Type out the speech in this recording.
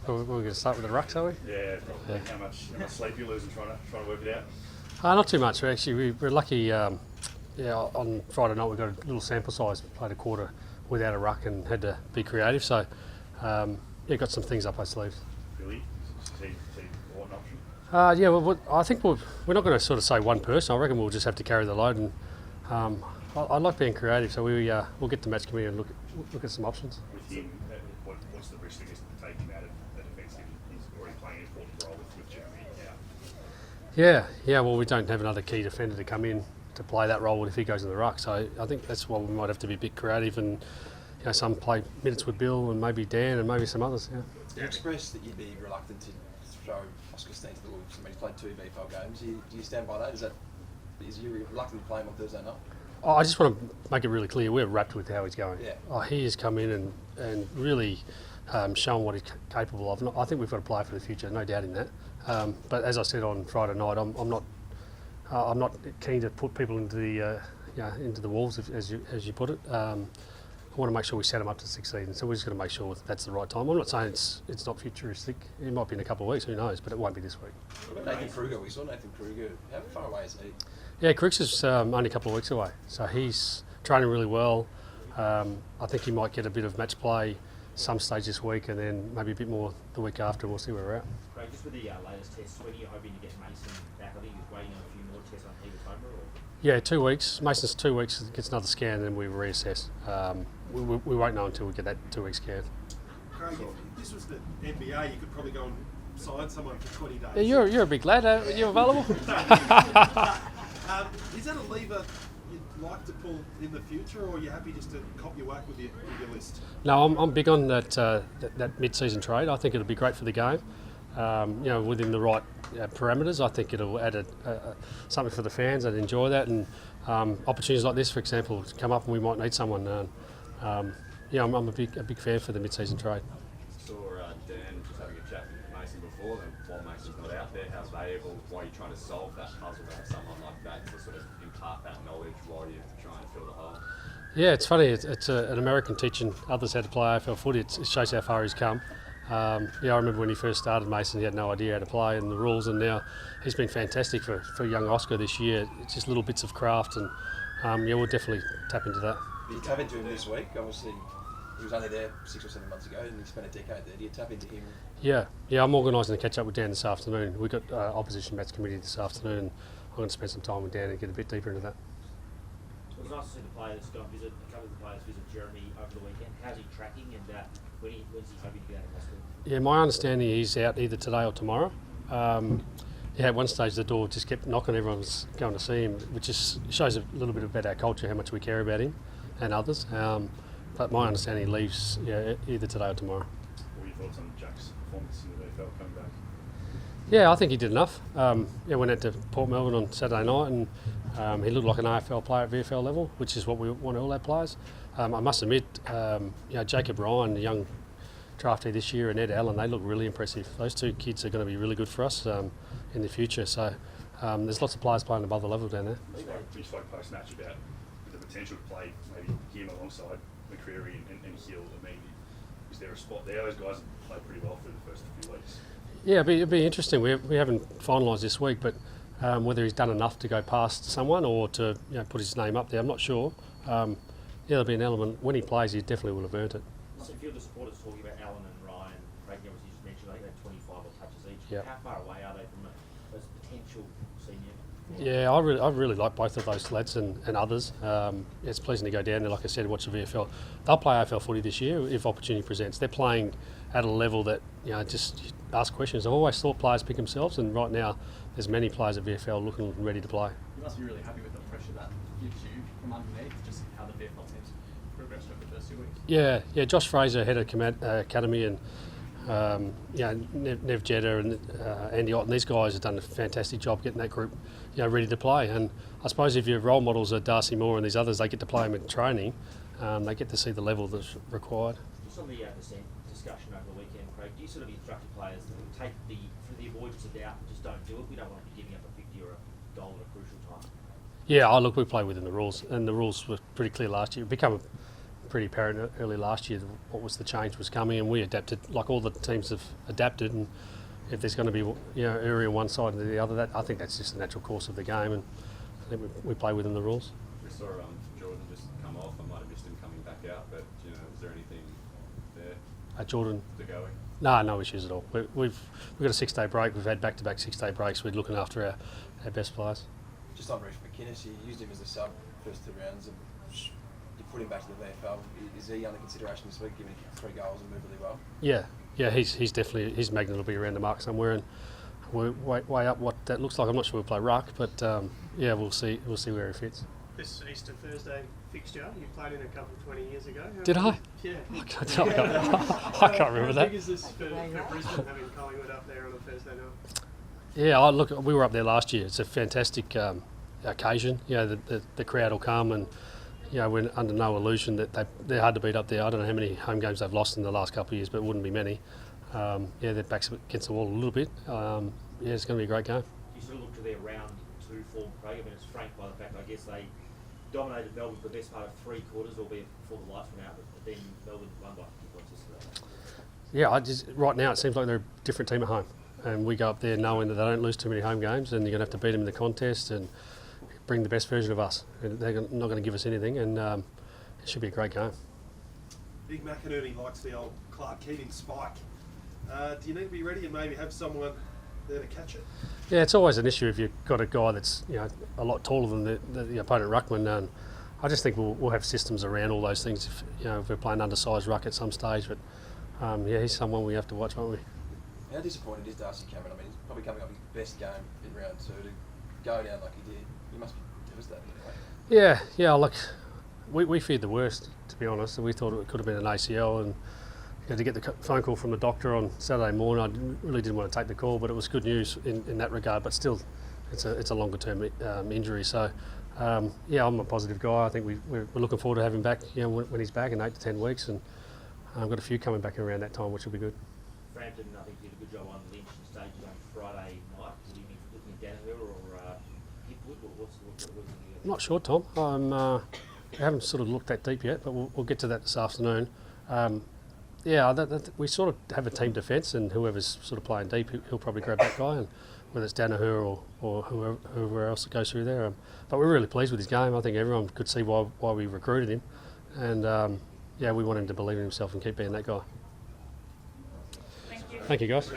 We're going to start with the rucks, are we? Yeah, probably. Yeah. How much sleep you losing trying to work it out? Not too much. We're lucky. On Friday night we got a little sample size. Played a quarter without a ruck and had to be creative. So, got some things up our sleeves. Really? See what an option? I think we're not going to sort of say one person. I reckon we'll just have to carry the load. And I like being creative. So we'll get to match committee and look at some options. With him, what's the risk, I guess, to take him out of the defence if he's already playing an important role with Jeremy out? Yeah. Well, we don't have another key defender to come in to play that role if he goes in the ruck. So I think that's why we might have to be a bit creative and some play minutes with Bill and maybe Dan and maybe some others. Yeah. You expressed that you'd be reluctant to throw Oscar Steen to the Wolves. I mean, he's played 2 VFL games. Do you stand by that? Is you reluctant to play him on Thursday night? I just want to make it really clear we're wrapped with how he's going. Yeah. He has come in and really shown what he's capable of. I think we've got a player for the future, no doubt in that. But as I said on Friday night, I'm not keen to put people into the Wolves as you put it. I want to make sure we set them up to succeed, and so we're just going to make sure that's the right time. I'm not saying it's not futuristic. It might be in a couple of weeks, who knows? But it won't be this week. What about Nathan Kruger? We saw Nathan Kruger. How far away is he? Yeah, Cricks is only a couple of weeks away, so he's training really well. I think he might get a bit of match play some stage this week, and then maybe a bit more the week after, and we'll see where we're at. Great. Just with the latest tests, when are you hoping to get Mason back? I think he was waiting on a few more tests on hematoma, or? Yeah, 2 weeks. Mason's 2 weeks, gets another scan, and then we reassess. We won't know until we get that 2 week scan. Craig, if this was the NBA, you could probably go and sign someone for 20 days. Yeah, you're a big lad. Are you available? Is that a lever you'd like to pull in the future, or are you happy just to cop your whack with your list? No, I'm big on that mid-season trade. I think it'll be great for the game. Within the right parameters, I think it'll add something for the fans. I'd enjoy that, and opportunities like this, for example, come up and we might need someone. I'm a big fan for the mid-season trade. Saw Dan just having a chat with Mason before, and while Mason's not out there, how's they able? Why are you trying to solve that puzzle to have someone like that to sort of impart that knowledge while you try and fill the hole? Yeah, it's funny. It's an American teaching others how to play AFL footy. It shows how far he's come. I remember when he first started, Mason, he had no idea how to play and the rules, and now he's been fantastic for young Oscar this year. It's just little bits of craft, and we'll definitely tap into that. Do you tap into him this week? Obviously, he was only there 6 or 7 months ago, and he spent a decade there. Do you tap into him? Yeah, I'm organising a catch up with Dan this afternoon. We've got opposition match committee this afternoon, and I'm going to spend some time with Dan and get a bit deeper into that. It was nice to see the players go and visit, a couple of the players visit Jeremy over the weekend. How's he tracking, and when's he hoping to get out of hospital? Yeah, my understanding he's out either today or tomorrow. At one stage the door just kept knocking, everyone was going to see him, which just shows a little bit about our culture, how much we care about him and others. But my understanding he leaves either today or tomorrow. What are your thoughts on Jack's performance in the VFL coming back? Yeah, I think he did enough. Went out to Port Melbourne on Saturday night, and he looked like an AFL player at VFL level, which is what we want all our players. I must admit, Jacob Ryan, the young draftee this year, and Ed Allen, they look really impressive. Those 2 kids are going to be really good for us in the future. So there's lots of players playing above the level down there. We spoke post-match about the potential to play maybe him alongside McCreery and Hill. I mean, is there a spot there? Those guys have played pretty well for the first few weeks. Yeah, it'd be interesting. We haven't finalised this week, but whether he's done enough to go past someone or to put his name up there, I'm not sure. There'll be an element. When he plays, he definitely will have earned it. So a few of the supporters talking about Allen and Ryan. Craig, obviously, you just mentioned they had 25 odd touches each. Yep. How far away are they from those potential senior? Yeah, I really like both of those lads and others. It's pleasing to go down there, like I said, watch the VFL. They'll play AFL footy this year if opportunity presents. They're playing at a level that, just ask questions. I've always thought players pick themselves, and right now there's many players at VFL looking ready to play. You must be really happy with the pressure that gives you from underneath, just how the VFL team's progressed over the first 2 weeks. Yeah. Josh Fraser, head of academy, and Nev Jetta and Andy Ott, and these guys have done a fantastic job getting that group, ready to play. And I suppose if your role models are Darcy Moore and these others, they get to play them in training. They get to see the level that's required. Just on the percent discussion over the weekend, Craig, do you sort of instruct your players to take for the avoidance of doubt, just don't do it? We don't want to be giving up a 50 or a goal at a crucial time. Yeah, look, we play within the rules, and the rules were pretty clear last year. It became pretty apparent early last year what was the change was coming, and we adapted like all the teams have adapted. And if there's going to be area on one side and the other, I think that's just the natural course of the game, and I think we play within the rules. We saw Jordan just come off. I might have missed him coming back out, but is there anything there Jordan. to going? No issues at all. We've got a 6-day break. We've had back-to-back 6-day breaks. We're looking after our best players. Just on Reece McInnes, you used him as a sub first 2 rounds, and you put him back to the VFL. Is he under consideration this week, given he kicked 3 goals and moved really well? Yeah, he's definitely, his magnet will be around the mark somewhere, and we're way up what that looks like. I'm not sure we'll play ruck, but we'll see where he fits. This Easter Thursday fixture, you played in a couple 20 years ago. Did I? Yeah. I can't remember How that. big is this for Brisbane, having Collingwood up there on a Thursday night? Yeah, look, we were up there last year. It's a fantastic occasion. The crowd will come, and we're under no illusion that they're hard to beat up there. I don't know how many home games they've lost in the last couple of years, but it wouldn't be many. Their backs against the wall a little bit. It's going to be a great game. You sort of look to their round 2 form, Craig. I mean, it's franked by the fact, I guess, they dominated Melbourne for the best part of 3 quarters, albeit before the lights went out, but then Melbourne won by 50 points yesterday. Right now it seems like they're a different team at home, and we go up there knowing that they don't lose too many home games, and you're going to have to beat them in the contest and bring the best version of us. They're not going to give us anything, and it should be a great game. Big McInerney likes the old Clark Keating spike. Do you need to be ready and maybe have someone there to catch it? Yeah, it's always an issue if you've got a guy that's a lot taller than the opponent ruckman. I just think we'll have systems around all those things if we're playing undersized ruck at some stage. But he's someone we have to watch, won't we? How disappointed is Darcy Cameron? I mean, he's probably coming off his best game in round 2 to go down like he did. He must be devastated in a way. Yeah. Look, we feared the worst, to be honest. We thought it could have been an ACL, and to get the phone call from the doctor on Saturday morning, I really didn't want to take the call, but it was good news in that regard. But still, it's a longer term injury. So, I'm a positive guy. I think we're looking forward to having him back. When he's back in 8 to 10 weeks, and I've got a few coming back around that time, which will be good. Frampton, I think, did a good job on Lynch and stages on Friday night. Will you be looking at Danaher or Hipwood? What's I'm not sure, Tom. I haven't sort of looked that deep yet, but we'll get to that this afternoon. We sort of have a team defence, and whoever's sort of playing deep, he'll probably grab that guy, and whether it's Danaher or whoever else that goes through there. But we're really pleased with his game. I think everyone could see why we recruited him, and we want him to believe in himself and keep being that guy. Thank you, guys.